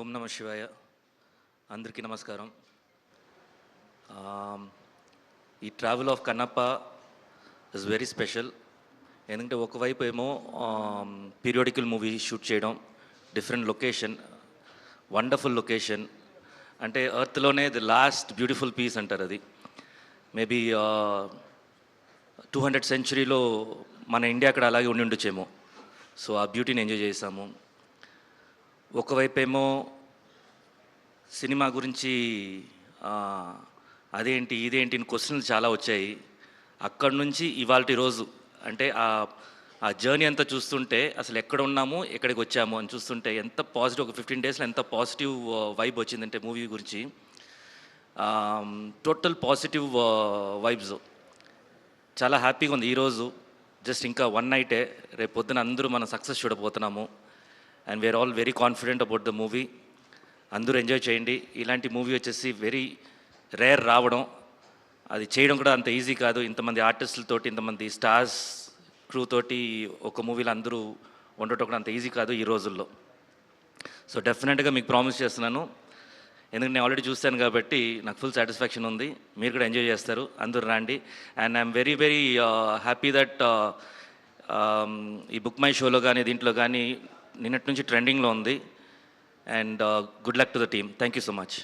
ఓం నమ శివాయ. అందరికీ నమస్కారం. ఈ travel of Kannappa is very special. ఎందుకంటే ఒకవైపు ఏమో పీరియాడికల్ మూవీ షూట్ చేయడం, డిఫరెంట్ లొకేషన్, వండర్ఫుల్ లొకేషన్. అంటే ఎర్త్లోనే ది లాస్ట్ బ్యూటిఫుల్ పీస్ అంటారు అది. మేబీ 200th సెంచురీలో మన ఇండియా అక్కడ అలాగే ఉండి ఉండొచ్చేమో. సో ఆ బ్యూటీని ఎంజాయ్ చేసాము. ఒకవైపేమో సినిమా గురించి అదేంటి ఇదేంటి క్వశ్చన్లు చాలా వచ్చాయి. అక్కడి నుంచి ఇవాల్టి రోజు అంటే ఆ జర్నీ అంతా చూస్తుంటే అసలు ఎక్కడ ఉన్నాము ఎక్కడికి వచ్చాము అని చూస్తుంటే ఎంత పాజిటివ్, ఒక 15 డేస్లో ఎంత పాజిటివ్ వైబ్ వచ్చిందంటే మూవీ గురించి. Total positive vibes. చాలా హ్యాపీగా ఉంది ఈరోజు. జస్ట్ ఇంకా 1 నైటే, రేపు పొద్దున అందరూ మనం సక్సెస్ చూడబోతున్నాము. And we are all very confident about the movie. అందరూ ఎంజాయ్ చేయండి. ఇలాంటి మూవీ వచ్చేసి వెరీ రేర్ రావడం, అది చేయడం కూడా అంత ఈజీ కాదు. ఇంతమంది ఆర్టిస్టులతోటి, ఇంతమంది స్టార్స్ క్రూ తోటి ఒక మూవీలో అందరూ ఉండటం కూడా అంత ఈజీ కాదు ఈ రోజుల్లో. సో డెఫినెట్గా మీకు ప్రామిస్ చేస్తున్నాను, ఎందుకంటే నేను ఆల్రెడీ చూస్తాను కాబట్టి నాకు ఫుల్ సాటిస్ఫాక్షన్ ఉంది. మీరు కూడా ఎంజాయ్ చేస్తారు. అందరూ రండి. And I'm very very happy that ఈ బుక్ మై షోలో కానీ దీంట్లో కానీ నిన్నటి నుంచి ట్రెండింగ్లో ఉంది. And good luck to the team. Thank you so much.